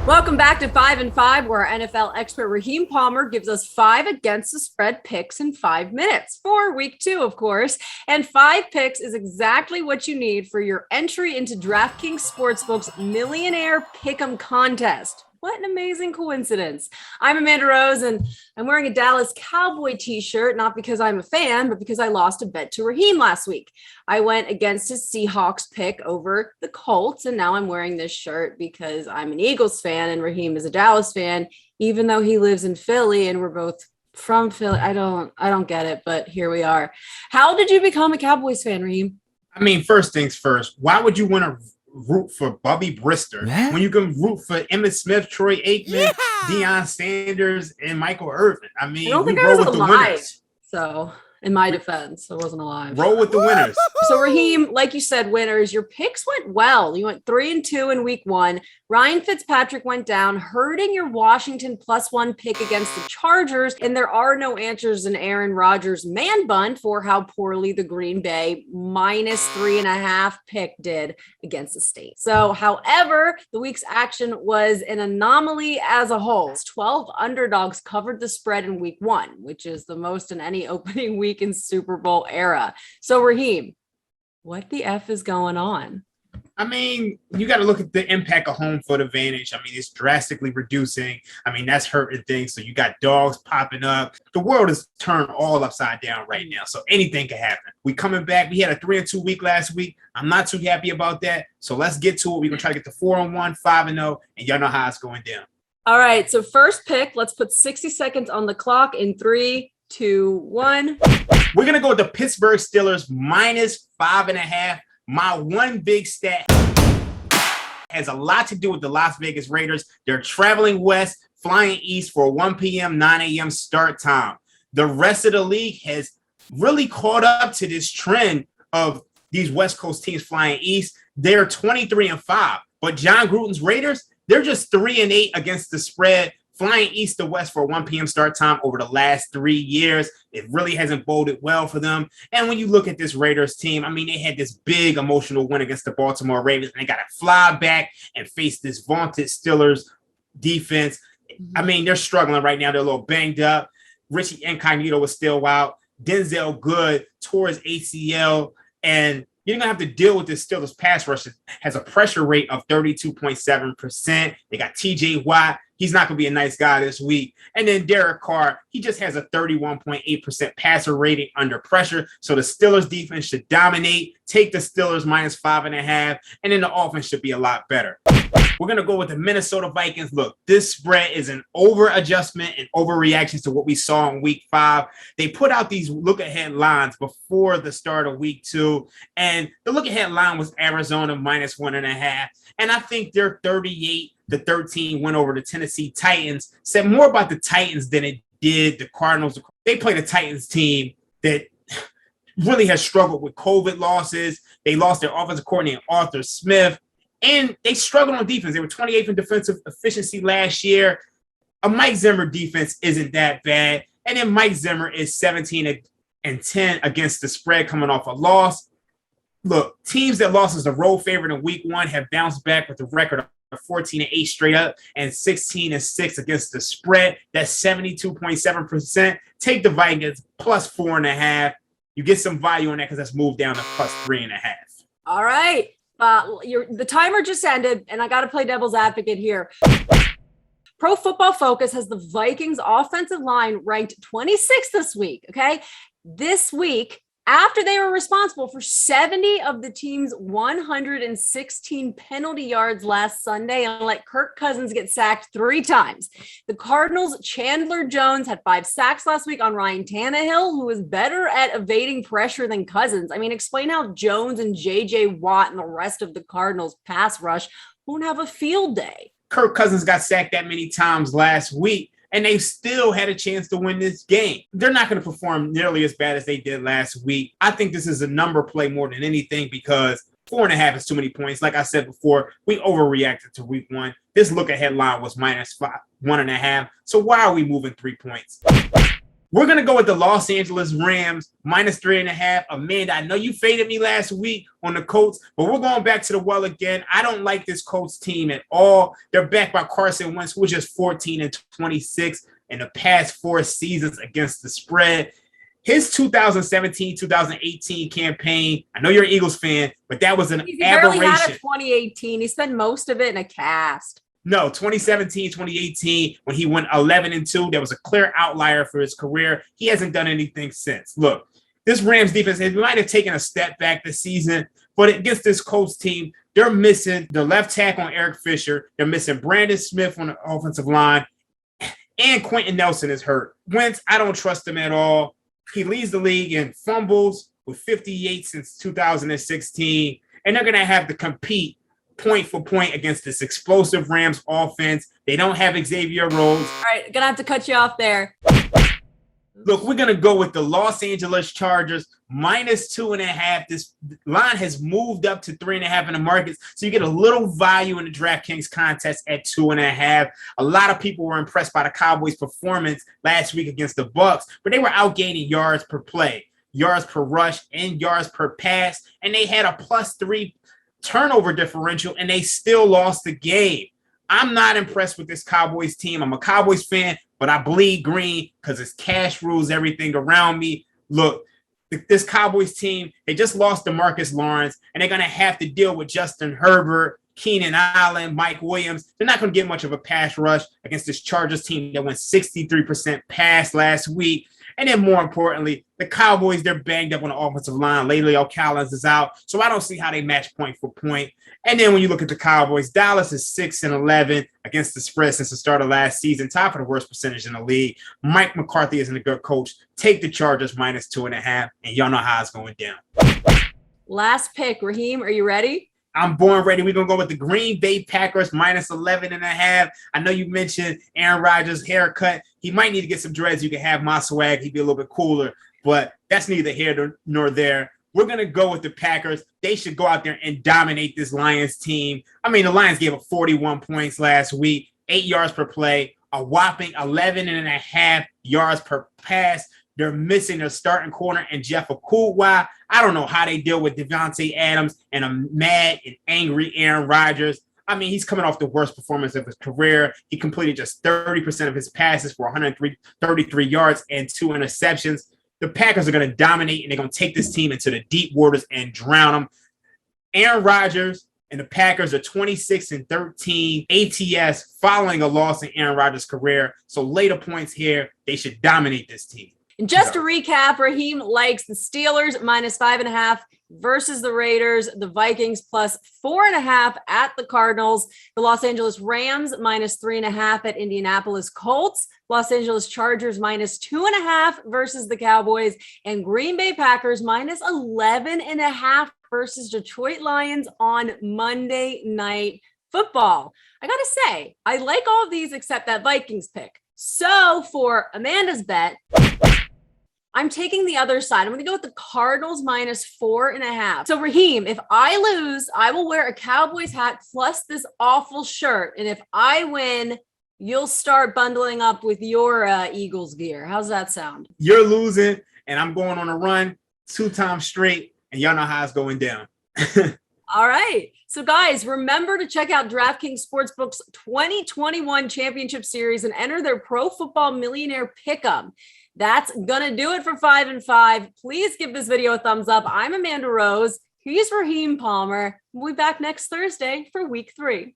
Welcome back to 5 and 5, where our NFL expert Raheem Palmer gives us 5 against the spread picks in 5 minutes for week 2, of course. And 5 picks is exactly what you need for your entry into DraftKings Sportsbook's Millionaire Pick'em contest. What an amazing coincidence. I'm Amanda Rose, and I'm wearing a Dallas Cowboy t-shirt, not because I'm a fan, but because I lost a bet to Raheem last week. I went against his Seahawks pick over the Colts, and now I'm wearing this shirt because I'm an Eagles fan and Raheem is a Dallas fan, even though he lives in Philly and we're both from Philly. I don't get it, but here we are. How did you become a Cowboys fan, Raheem? I mean, first things first, why would you want to root for Bubby Brister when you can root for Emmitt Smith, Troy Aikman, Deion Sanders, and Michael Irvin? I mean, I don't think we I roll was with the alive. winners. So, in my defense, I wasn't alive. Roll with the winners. So, Raheem, like you said, winners, your picks went well. You went 3-2 in week 1. Ryan Fitzpatrick went down, hurting your Washington +1 pick against the Chargers. And there are no answers in Aaron Rodgers' man bun for how poorly the Green Bay -3.5 pick did against the State. So, however, the week's action was an anomaly as a whole. 12 underdogs covered the spread in week 1, which is the most in any opening week in Super Bowl era. So, Raheem, what the F is going on? I mean, you got to look at the impact of home field advantage. I mean, it's drastically reducing. I mean, that's hurting things. So you got dogs popping up. The world is turned all upside down right now. So anything can happen. We coming back. We had a 3-2 week last week. I'm not too happy about that. So let's get to it. We're going to try to get to 4-1, 5-0, and y'all know how it's going down. All right. So first pick, let's put 60 seconds on the clock in 3, 2, 1. We're going to go with the Pittsburgh Steelers -5.5. My one big stat has a lot to do with the Las Vegas Raiders. They're traveling west, flying east for a 1 p.m., 9 a.m. start time. The rest of the league has really caught up to this trend of these West Coast teams flying east. They're 23-5, but John Gruden's Raiders, they're just 3-8 against the spread, flying east to west for a 1 p.m. start time over the last 3 years. It really hasn't boded well for them. And when you look at this Raiders team, I mean, they had this big emotional win against the Baltimore Ravens, and they got to fly back and face this vaunted Steelers defense. I mean, they're struggling right now. They're a little banged up. Richie Incognito was still out. Denzel Good tore his ACL, and you're going to have to deal with this Steelers pass rush. It has a pressure rate of 32.7%. They got TJ Watt. He's not going to be a nice guy this week. And then Derek Carr, he just has a 31.8% passer rating under pressure. So the Steelers defense should dominate, take the Steelers -5.5, and then the offense should be a lot better. We're going to go with the Minnesota Vikings. Look, this spread is an over-adjustment and overreaction to what we saw in week 5. They put out these look-ahead lines before the start of week 2, and the look-ahead line was Arizona -1.5. And I think their 38-13 win over the Tennessee Titans said more about the Titans than it did the Cardinals. They played a Titans team that really has struggled with COVID losses. They lost their offensive coordinator, Arthur Smith. And they struggled on defense. They were 28th in defensive efficiency last year. A Mike Zimmer defense isn't that bad. And then Mike Zimmer is 17-10 against the spread coming off a loss. Look, teams that lost as the road favorite in week 1 have bounced back with a record of 14-8 straight up and 16-6 against the spread. That's 72.7%. Take the Vikings +4.5. You get some value on that because that's moved down to +3.5. All right. The timer just ended, and I got to play devil's advocate here. Pro Football Focus has the Vikings offensive line ranked 26th this week, okay? This week, after they were responsible for 70 of the team's 116 penalty yards last Sunday and let Kirk Cousins get sacked 3 times. The Cardinals' Chandler Jones had 5 sacks last week on Ryan Tannehill, who was better at evading pressure than Cousins. I mean, explain how Jones and J.J. Watt and the rest of the Cardinals' pass rush won't have a field day. Kirk Cousins got sacked that many times last week, and they still had a chance to win this game. They're not going to perform nearly as bad as they did last week. I think this is a number play more than anything because 4.5 is too many points. Like I said before, we overreacted to week 1. This look-ahead line was -1.5. So why are we moving 3 points? We're going to go with the Los Angeles Rams -3.5. Amanda, I know you faded me last week on the Colts, but we're going back to the well again. I don't like this Colts team at all. They're backed by Carson Wentz, who was just 14-26 in the past 4 seasons against the spread. His 2017-2018 campaign, I know you're an Eagles fan, but that was an He aberration. barely had a 2018. He spent most of it in a cast. No, 2017, 2018, when he went 11-2, there was a clear outlier for his career. He hasn't done anything since. Look, this Rams defense, they might have taken a step back this season, but against this Colts team, they're missing the left tackle on Eric Fisher. They're missing Brandon Smith on the offensive line, and Quentin Nelson is hurt. Wentz, I don't trust him at all. He leads the league in fumbles with 58 since 2016, and they're going to have to compete point for point against this explosive Rams offense. They don't have Xavier Rhodes. All right, gonna have to cut you off there. Look, we're going to go with the Los Angeles Chargers -2.5. This line has moved up to 3.5 in the markets, so you get a little value in the DraftKings contest at 2.5. A lot of people were impressed by the Cowboys' performance last week against the Bucs, but they were outgaining yards per play, yards per rush, and yards per pass, and they had a +3 turnover differential, and they still lost the game. I'm not impressed with this Cowboys team. I'm a Cowboys fan, but I bleed green because it's cash rules everything around me. Look, this Cowboys team, they just lost to Marcus Lawrence, and they're going to have to deal with Justin Herbert, Keenan Allen, Mike Williams. They're not going to get much of a pass rush against this Chargers team that went 63% pass last week. And then more importantly, the Cowboys, they're banged up on the offensive line. Lately, O'Callaghan's is out, so I don't see how they match point for point. And then when you look at the Cowboys, Dallas is 6-11 against the spread since the start of last season, top of the worst percentage in the league. Mike McCarthy isn't a good coach. Take the Chargers -2.5, and y'all know how it's going down. Last pick, Raheem, are you ready? I'm born ready. We're going to go with the Green Bay Packers -11.5. I know you mentioned Aaron Rodgers' haircut. He might need to get some dreads. You can have my swag. He'd be a little bit cooler, but that's neither here nor there. We're going to go with the Packers. They should go out there and dominate this Lions team. I mean, the Lions gave up 41 points last week, 8 yards per play, a whopping 11.5 yards per pass. They're missing their starting corner and Jeff Okudah. I don't know how they deal with Devontae Adams and a mad and angry Aaron Rodgers. I mean, he's coming off the worst performance of his career. He completed just 30% of his passes for 133 yards and 2 interceptions. The Packers are going to dominate, and they're going to take this team into the deep waters and drown them. Aaron Rodgers and the Packers are 26-13 ATS following a loss in Aaron Rodgers' career. So later points here, they should dominate this team. And just to recap, Raheem likes the Steelers -5.5 versus the Raiders, the Vikings +4.5 at the Cardinals, the Los Angeles Rams -3.5 at Indianapolis Colts, Los Angeles Chargers -2.5 versus the Cowboys, and Green Bay Packers -11.5 versus Detroit Lions on Monday Night Football. I got to say, I like all of these except that Vikings pick. So for Amanda's bet, I'm taking the other side. I'm going to go with the Cardinals -4.5. So Raheem, if I lose, I will wear a Cowboys hat plus this awful shirt. And if I win, you'll start bundling up with your Eagles gear. How's that sound? You're losing, and I'm going on a run 2 times straight, and y'all know how it's going down. All right. So guys, remember to check out DraftKings Sportsbook's 2021 Championship Series and enter their Pro Football Millionaire Pick'em. That's going to do it for 5 and 5. Please give this video a thumbs up. I'm Amanda Rose. He's Raheem Palmer. We'll be back next Thursday for week 3.